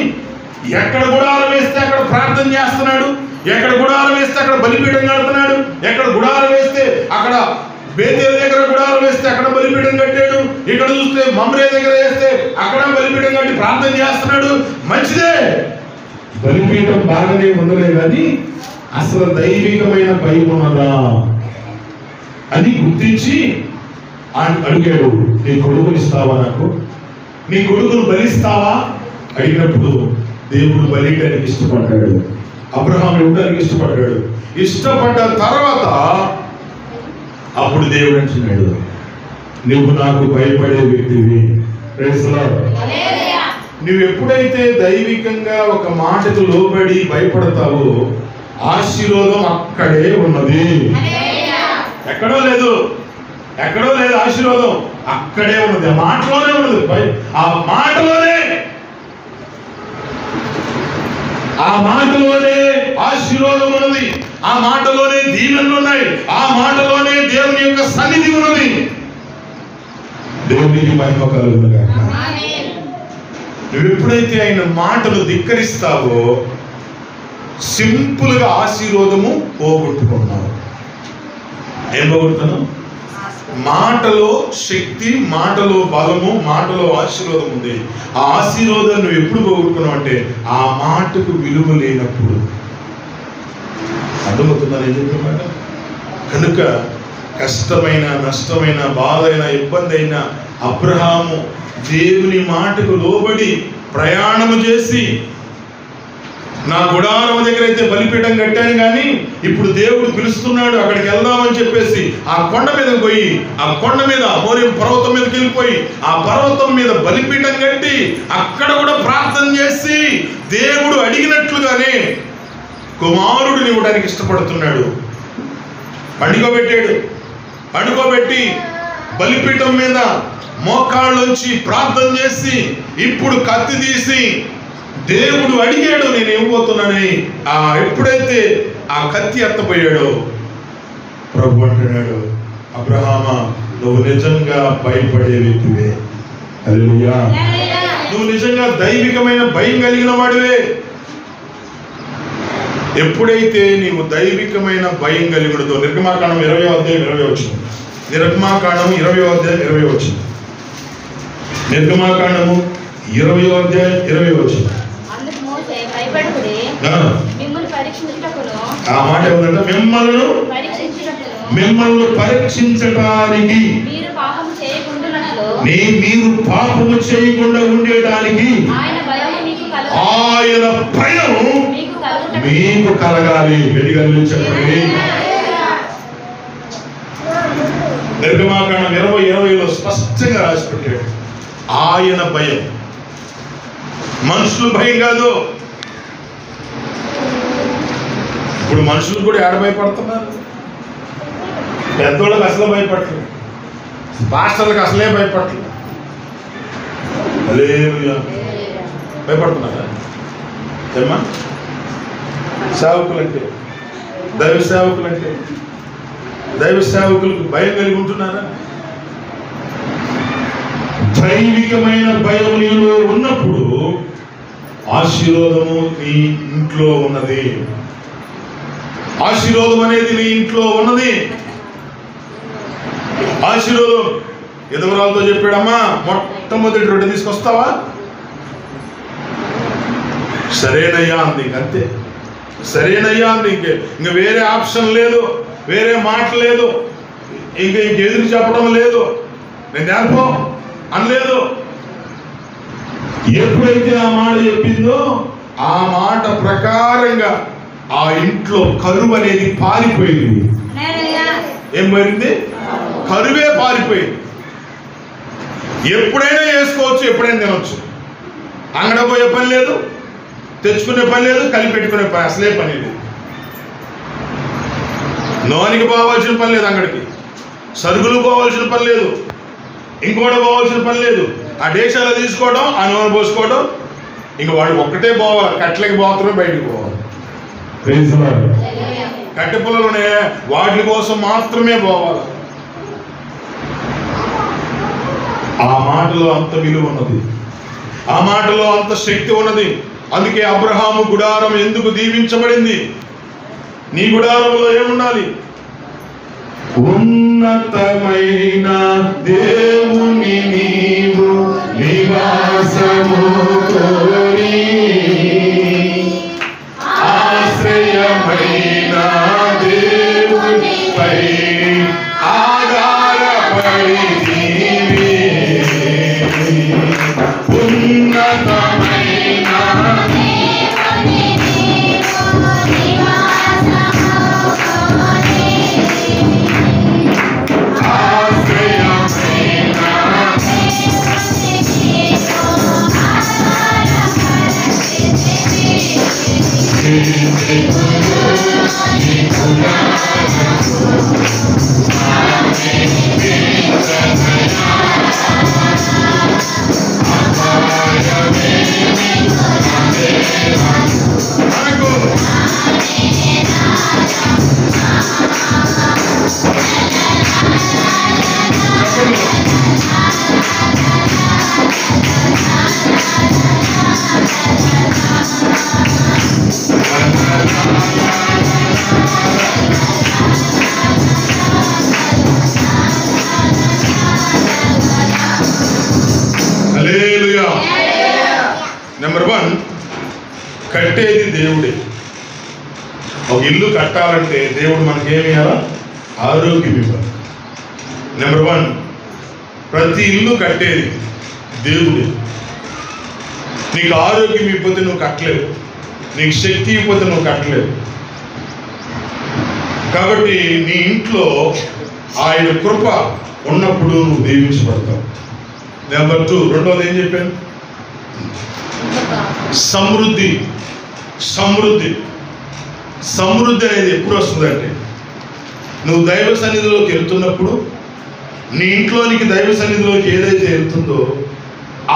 ఎక్కడ గుడారం వేస్తే అక్కడ ప్రార్థన చేస్తున్నాడు, ఎక్కడ గుడారం వేస్తే అక్కడ బలిపీఠం కడుతున్నాడు, ఎక్కడ గుడారం వేస్తే అక్కడ బేతేలు దగ్గర గుడారం వేస్తే అక్కడ బలిపీఠం కట్టాడు, ఇక్కడ చూస్తే మమ్రే దగ్గర వేస్తే అక్కడ బలిపీఠం కట్టి ప్రార్థన చేస్తున్నాడు. మంచిదే, బలిపీఠం బాగానే ఉండలే, కానీ అసలు దైవికమైన భయం ఉన్నదా అని గుర్తించి అడిగాడు, నీ కొడుకుని ఇస్తావా, నాకు నీ కొడుకును బలిస్తావా అడిగినప్పుడు దేవుడు బలియడానికి ఇష్టపడ్డాడు, అబ్రహాం ఇవ్వడానికి ఇష్టపడ్డాడు. ఇష్టపడ్డ తర్వాత అప్పుడు దేవుడు అంటున్నాడు, నువ్వు నాకు భయపడే వ్యక్తివి. నువ్వు ఎప్పుడైతే దైవికంగా ఒక మాటకు లోబడి భయపడతావో ఆశీర్వాదం అక్కడే ఉన్నది. ఎక్కడో లేదు, ఎక్కడో లేదు, ఆశీర్వాదం అక్కడే ఉన్నది, ఆ మాటలోనే ఉన్నది. ఆ మాటలోనే ఆశీర్వాదం ఉన్నది, ఆ మాటలోనే దీవెనలు ఉన్నాయి, ఆ మాటలోనే దేవుని యొక్క సన్నిధి ఉన్నది. దేవునికి మహిమ కలుగును గాక. నువ్వు ఎప్పుడైతే ఆయన మాటలు ధిక్కరిస్తావో సింపుల్ గా ఆశీర్వాదము పోగొట్టుకున్నావు. ఏం పోగొడుతున్నావు? మాటలో శక్తి, మాటలో బలము, మాటలో ఆశీర్వాదం ఉంది. ఆ ఆశీర్వాదం నువ్వు ఎప్పుడు పోగొట్టుకున్నావు అంటే ఆ మాటకు విలువ లేనప్పుడు. అర్థమవుతుందని చెప్పమాట. కనుక కష్టమైన, నష్టమైన, బాధ అయినా, ఇబ్బంది అయినా అబ్రహాము దేవుని మాటకు లోబడి ప్రయాణము చేసి, నా గుడారం దగ్గర అయితే బలిపీఠం కట్టాను, కానీ ఇప్పుడు దేవుడు పిలుస్తున్నాడు అక్కడికి వెళ్దామని చెప్పేసి ఆ కొండ మీద పోయి, ఆ కొండ మీద మోరియా పర్వతం మీదకి వెళ్ళిపోయి ఆ పర్వతం మీద బలిపీఠం కట్టి అక్కడ కూడా ప్రార్థన చేసి దేవుడు అడిగినట్లుగానే కుమారుడిని ఇవ్వడానికి ఇష్టపడుతున్నాడు. పండుకోబెట్టి బలిపీఠం మీద మోకాళ్ళొంచి ప్రార్థన చేసి ఇప్పుడు కత్తి తీసి దేవుడు అడిగాడు నేను ఇవ్వబోతున్నానని. ఎప్పుడైతే ఆ కత్తి ఎత్తపోయాడో ప్రభు అంటున్నాడు, అబ్రహామా నువ్వు నిజంగా భయపడే వ్యక్తివే. హల్లెలూయా. నువ్వు నిజంగా దైవికమైన భయం కలిగిన వాడివే. ఎప్పుడైతే నీవు దైవికమైన భయం కలిగినదో, నిర్గమాకాండం 20వ అధ్యాయం 20 వచ్చింది. నిర్గమాకాండం 20వ అధ్యాయం 20 వచ్చింది. నిర్గమాకాండము 20వ అధ్యాయం 20 వచ్చింది. ఆ మాట ఏమంటే మిమ్మల్ని పరీక్షించటానికి, మీరు పాపము చేయకుండా ఉండేటానికి ఆయన భయం మీకు కలగాలి. చెప్పండి. నిర్గమాకాండం 20:20లో స్పష్టంగా రాసి పెట్టాడు ఆయన భయం. మనుషులు భయం కాదు. ఇప్పుడు మనుషులు కూడా ఏడ భయపడుతున్నారు? పెద్దోళ్ళకి అసలే భయపడలేదు, పాస్టర్లకు అసలే భయపడలేదు. హల్లెలూయా. భయపడుతున్నారా? ఏమ్మా? సేవకులంటే, దైవ సేవకులంటే, దైవ సేవకులకు భయం కలిగి ఉంటున్నారా? దైవికమైన భయం నీలో ఉన్నప్పుడు ఆశీర్వాదము నీ ఇంట్లో ఉన్నది. ఆశీర్వాదం అనేది నీ ఇంట్లో ఉన్నది. ఆశీర్వాదం ఎదురాలతో చెప్పాడమ్మా, మొట్టమొదటి రొట్టె తీసుకొస్తావా? సరేనయ్యా అంది. అంతే, సరేనయ్యా అంది. ఇంక వేరే ఆప్షన్ లేదు, వేరే మాట లేదు, ఇంక ఎదురు చెప్పడం లేదు, నేను నేర్పో అనలేదు. ఎప్పుడైతే ఆ మాట చెప్పిందో ఆ మాట ప్రకారంగా ఆ ఇంట్లో కరువు అనేది పారిపోయింది. ఏం పోయింది? కరువే పారిపోయింది. ఎప్పుడైనా వేసుకోవచ్చు, ఎప్పుడైనా తినొచ్చు. అంగడ పోయే పని లేదు, తెచ్చుకునే పని లేదు, కలిపి పెట్టుకునే పని అసలే పని లేదు. నోనికి పోవాల్సిన పని లేదు, అంగడికి సరుకులు పోవాల్సిన పని లేదు, ఇంకోటి పోవాల్సిన పని లేదు. ఆ డేక్షాలు తీసుకోవడం, ఆ నూనె పోసుకోవడం, ఇంక వాడు ఒక్కటే పోవాలి, కట్టెలకి మాత్రమే బయటకు పోవాలి. కట్టె పుల్లలునే వాటి కోసం మాత్రమే పోవాలి. ఆ మాటలో అంత విలువ ఉన్నది, ఆ మాటలో అంత శక్తి ఉన్నది. అందుకే అబ్రహాము గుడారం ఎందుకు దీవించబడింది? నీ గుడారంలో ఏముండాలి? ఉన్నతమైన దేవుని నీవు నివాసము కోరి, ఆశ్రయమైన దేవునిపై ఆధారపడి ఉన్నతమైన నెంబర్ 1, కట్టేది దేవుడే. ఒక ఇల్లు కట్టాలంటే దేవుడు మనకేమి ఇవ్వాలా? ఆరోగ్యం ఇవ్వాలి. నెంబర్ 1, ప్రతి ఇల్లు కట్టేది దేవుడే. నీకు ఆరోగ్యం ఇవ్వకపోతే నువ్వు కట్టలేవు, నీకు శక్తి ఇవ్వకపోతే నువ్వు కట్టలేవు. కాబట్టి నీ ఇంట్లో ఆయన కృప ఉన్నప్పుడు నువ్వు దీవించబడతావు. నెంబర్ 2, రెండోది ఏం చెప్పాను? సమృద్ధి. సమృద్ధి సమృద్ధి అనేది ఎప్పుడు వస్తుందంటే, నువ్వు దైవ సన్నిధిలోకి వెళ్తున్నప్పుడు, నీ ఇంట్లోనికి దైవ సన్నిధిలోకి ఏదైతే వెళ్తుందో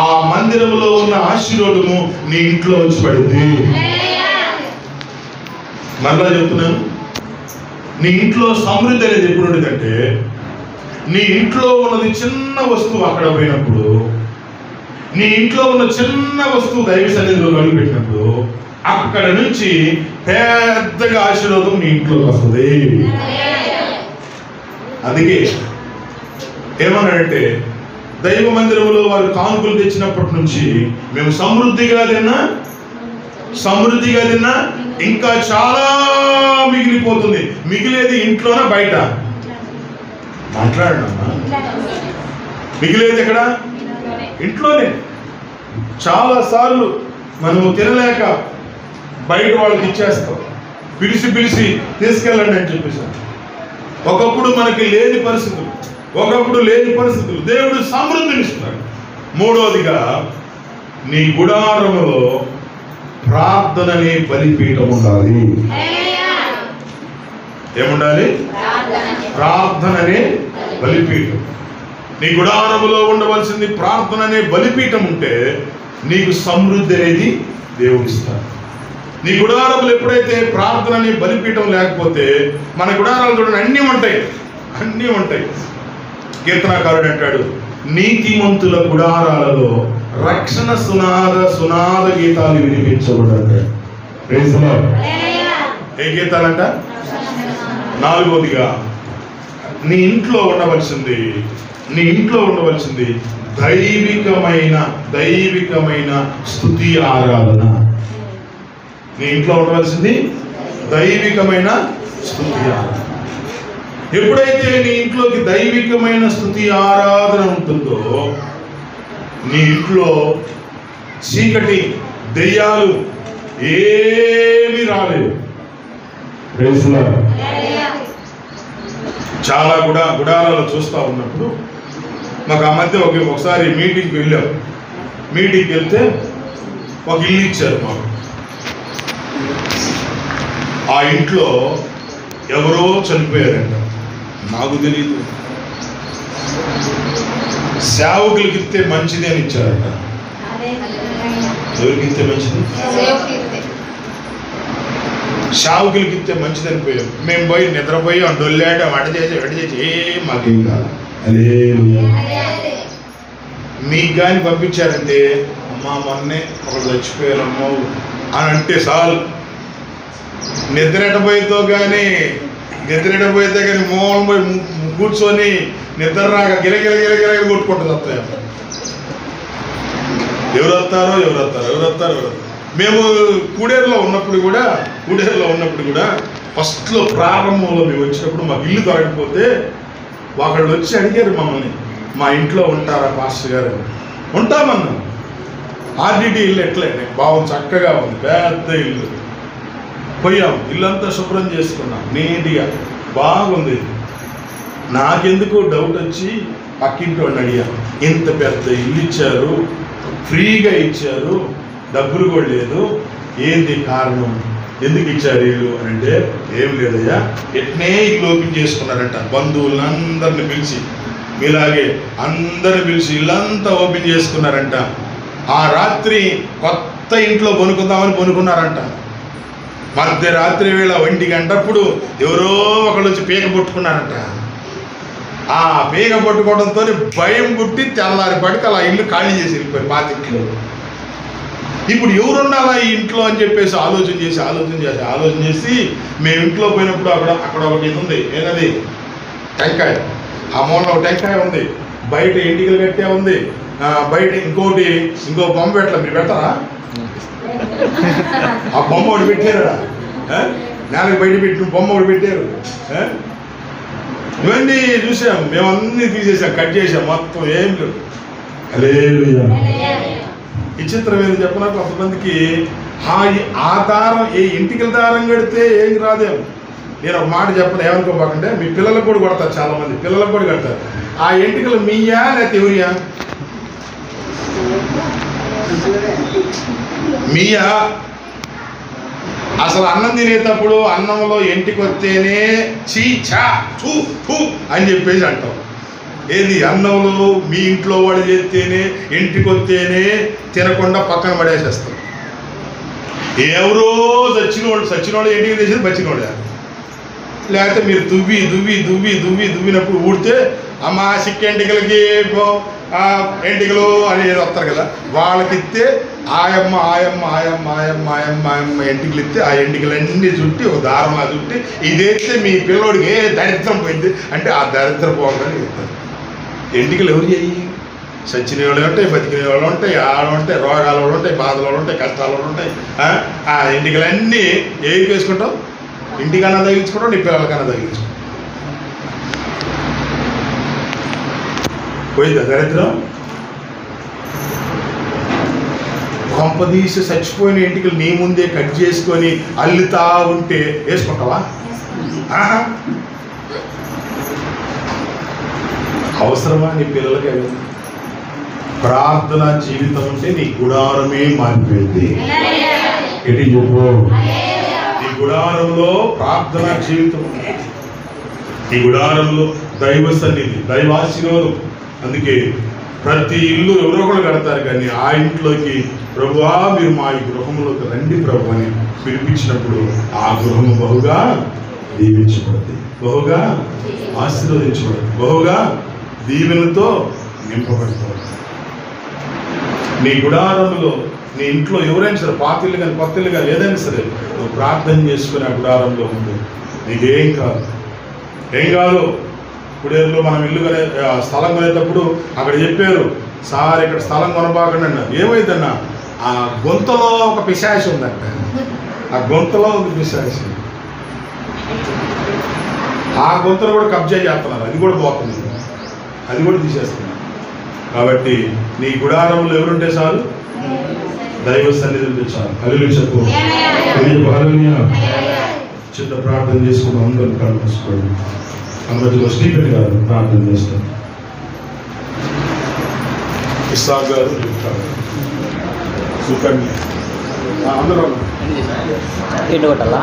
ఆ మందిరంలో ఉన్న ఆశీర్వాదము నీ ఇంట్లో వచ్చి పడింది. మరలా చెప్తున్నాను, నీ ఇంట్లో సమృద్ధి అనేది ఎప్పుడు ఉండదంటే, నీ ఇంట్లో ఉన్నది చిన్న వస్తువు అక్కడ పోయినప్పుడు, నీ ఇంట్లో ఉన్న చిన్న వస్తువు దైవ సన్నిధిలో అడుగుపెట్టినప్పుడు అక్కడ నుంచి పెద్దగా ఆశీర్వాదం నీ ఇంట్లోకి వస్తుంది. అందుకే ఏమన్నాడంటే, దైవ మందిరంలో వారు కానుకలు తెచ్చినప్పటి నుంచి మేము సమృద్ధిగా తిన్నా ఇంకా చాలా మిగిలిపోతుంది. మిగిలేది ఇంట్లోనా బయట? మాట్లాడమ్మా. మిగిలేది ఎక్కడ? ఇంట్లోనే. చాలా సార్లు మనము తినలేక బయట వాళ్ళకి ఇచ్చేస్తాం, పిలిచి తీసుకెళ్ళండి అని చెప్పేసి. ఒకప్పుడు మనకి లేని పరిస్థితులు దేవుడు సమృద్ధిని ఇస్తున్నాడు. మూడోదిగా, నీ గుడారములో ప్రార్థననే బలిపీఠం ఉండాలి. ఏముండాలి? ప్రార్థననే బలిపీఠం. నీ గుడారములో ఉండవలసింది ప్రార్థన అనే బలిపీఠం ఉంటే నీకు సమృద్ధి అనేది దేవుడిస్తాడు. నీ గుడారములు ఎప్పుడైతే ప్రార్థన అనే బలిపీఠం లేకపోతే, మన గుడారాలు చూడండి అన్నీ ఉంటాయి. కీర్తనాకారుడు అంటాడు, నీతిమంతుల గుడారాలలో రక్షణ సునాద గీతాలు వినిపించబడ్డాడు. ఏ గీతాలంట? 4వదిగా, నీ ఇంట్లో ఉండవలసింది దైవికమైన స్తుతి ఆరాధన. నీ ఇంట్లో ఉండవలసింది దైవికమైన స్తుతి ఆరాధన. ఎప్పుడైతే నీ ఇంట్లోకి దైవికమైన స్తుతి ఆరాధన ఉంటుందో, నీ ఇంట్లో చీకటి దెయ్యాలు ఏమీ రాలేవు. చాలా గుడారాలు చూస్తూ ఉన్నప్పుడు మాకు ఆ మధ్య ఒకసారి మీటింగ్కి వెళ్ళాం. మీటింగ్కి వెళ్తే ఒక ఇల్లు ఇచ్చారు మాకు. ఆ ఇంట్లో ఎవరో చనిపోయారంట, నాకు తెలియదు. సేవకులకి ఇస్తే మంచిది అని ఇచ్చారంట. ఎవరికి ఇస్తే మంచిది? షావుకులకి ఇస్తే మంచిది అనిపోయాం. మేము పోయి నిద్రపోయి డొల్లాట వంట చేసి ఏం మాకేం కాదు. హల్లెలూయా. మీకు కానీ పంపించారంటే అమ్మా మొన్నే ఒకరు చచ్చిపోయారమ్మో అని అంటే చాలు. నిద్రెటపోయితో కానీ మూలం పోయి కూర్చొని నిద్ర రాక గిలగిల కొట్టుకుంటుంది వస్తాయి. ఎవరు వస్తారు. మేము కూడేరులో ఉన్నప్పుడు కూడా ఫస్ట్లో ప్రారంభంలో మేము వచ్చినప్పుడు మాకు ఇల్లు దొరకకపోతే ఒకళ్ళు వచ్చి అడిగారు మమ్మల్ని, మా ఇంట్లో ఉంటారా పాస్టర్ గారు? ఉంటామన్నా. ఆర్డిటి ఇల్లు ఎట్లే బాగుంది, చక్కగా ఉంది, పెద్ద ఇల్లు. పోయాం, ఇల్లంతా శుభ్రం చేసుకున్నాం, నీట్గా బాగుంది. నాకెందుకు డౌట్ వచ్చి పక్కింటి వాడిని అడిగాను, ఇంత పెద్ద ఇల్లు ఇచ్చారు, ఫ్రీగా ఇచ్చారు, డబ్బులు కూడా లేదు, ఏంటి కారణం, ఎందుకు ఇచ్చారు ఇల్లు అని అంటే, ఏం లేదయ్యా ఎట్నే ఇల్లు ఓపెన్ చేసుకున్నారంట. బంధువులను అందరిని పిలిచి, ఇలాగే అందరిని పిలిచి ఇల్లంతా ఓపెన్ చేసుకున్నారంట. ఆ రాత్రి కొత్త ఇంట్లో కొనుక్కున్నారంట. మధ్యరాత్రి వేళ 1 గంటప్పుడు ఎవరో ఒకళ్ళు వచ్చి పీక పట్టుకున్నారంట. ఆ పీక పట్టుకోవడంతో భయం పుట్టి తెల్లారిపాటికి అలా ఇల్లు ఖాళీ చేసి వెళ్ళిపోయి పాతింట్లో. ఇప్పుడు ఎవరున్నారా ఈ ఇంట్లో అని చెప్పేసి ఆలోచన చేసి మేము ఇంట్లో పోయినప్పుడు అక్కడ ఒకటి ఇది ఉంది, ఏనది టెంకాయ. ఆ మూలలో టెంకాయ ఉంది, బయట ఎంటికలు కట్టే ఉంది, బయట ఇంకో బొమ్మ పెట్టలే. మీరు పెడతారా? ఆ బొమ్మ ఒకటి పెట్టారా? నేలకు బయట పెట్టిన బొమ్మ ఒకటి పెట్టారు. ఇవన్నీ చూసాం, మేమన్నీ తీసేసాం, కట్ చేసాం, మొత్తం ఏం లేవు. హల్లెలూయా. ఈ చిత్రం ఏదో చెప్పినా కొంతమందికి ఆ దారం, ఏ ఇంటికి దారం కడితే ఏం రాదేమో. నేను ఒక మాట చెప్పను, ఏమనుకోబాకంటే, మీ పిల్లలకు కూడా కొడతారు, చాలామంది పిల్లలకు కూడా కడతారు. ఆ ఎంటికలు మీయా లేకపోతే ఎవరియా? మీయా. అసలు అన్నం తినేటప్పుడు అన్నంలో ఎంటికి వస్తేనే చీ చా చూ చూ అని చెప్పేసి అంటాం. ఏది అన్నంలో మీ ఇంట్లో వాడు చేస్తేనే ఇంటికి వస్తేనే తినకుండా పక్కన పడేసేస్తాం. ఎవరో చచ్చినోడు ఎంటికి తెచ్చేది బచ్చినోడే. లేకపోతే మీరు దువ్వినప్పుడు ఊడితే అమ్మ సిక్కెంటికలకి ఎంటికలు అనేది వస్తారు కదా, వాళ్ళకి ఇస్తే ఆయమ్మ ఎంటికలు ఇస్తే ఆ ఎంటికలన్నీ చుట్టి ఒక దారంలా చుట్టి ఇదైతే మీ పిల్లోడికి ఏ దరిద్రం పోయింది అంటే ఆ దరిద్రం పోవాలని చెప్తారు. ఎంటికలు ఎవరు చేయి? చచ్చిన వాళ్ళు ఉంటాయి, బతికిన వాళ్ళు ఉంటాయి, ఆడలు ఉంటాయి, రోగాల వాళ్ళు ఉంటాయి, బాధల వాళ్ళు ఉంటాయి, కష్టాల వాళ్ళు ఉంటాయి. ఆ ఎంటికలన్నీ ఏవి వేసుకుంటావు? ఇంటికన్నా తగిలించుకుంటావు, నీ పిల్లలకన్నా తగిలించుకుంటావు. పోయిందా దరిద్రం? కొంపదీసి చచ్చిపోయిన ఇంటికి నీ ముందే కట్ చేసుకొని అల్లుతా ఉంటే వేసుకుంటావా? అవసరమా నీ పిల్లలకి? ప్రార్థన జీవితం ఉంటే నీ గుడారమే మారిపోయింది. ఎటు చెప్పు, నీ గుడారంలో ప్రార్థన జీవితం, నీ గుడారంలో దైవ సన్నిధి, దైవాశీర్వాదం. అందుకే ప్రతి ఇల్లు ఎవరో ఒకరు కడతారు, కానీ ఆ ఇంట్లోకి ప్రభువా మీరు మా ఈ గృహంలోకి రండి ప్రభు అని పిలిపించినప్పుడు ఆ గృహము బహుగా దీవించబడుతుంది, బహుగా ఆశీర్వదించబడుతుంది, బహుగా దీవెనతో నింపబడుతుంది. నీ గుడారంలో, నీ ఇంట్లో ఎవరైనా సరే, పాతిళ్ళు కానీ కొత్తిళ్ళు కానీ ఏదైనా సరే, నువ్వు ప్రార్థన చేసుకుని ఆ గుడారంలో ఉంది, నీకేం కాదు, ఏం కాదు. కుడేరులో మనం ఇల్లు స్థలం కొనేటప్పుడు అక్కడ చెప్పారు, సార్ ఇక్కడ స్థలం కొనబాకండి అన్నారు. ఏమైందన్నా, ఆ గొంతలో ఒక పిశాచి ఉందంట, ఆ గొంతలో ఒక పిశాచి, ఆ గొంతను కూడా కబ్జా చేస్తున్నారు, అది కూడా పోతుంది, అది కూడా తీసేస్తున్నారు. కాబట్టి నీ గుడారంలో ఎవరుంటే చాలు, దైవ సన్నిధి ఉంటే చాలు. హల్లెలూయా చెప్పు, హల్లెలూయా. చిన్న ప్రార్థన చేసుకున్నాం, అందరూ కళ్ళు మూసుకోండి. అందులో స్టీఫెన్ గారు ప్రార్థన చేస్తారు, ఇస్సాక్ గారు సుకన్య అందరూ ఏంటి కొట్టాలా?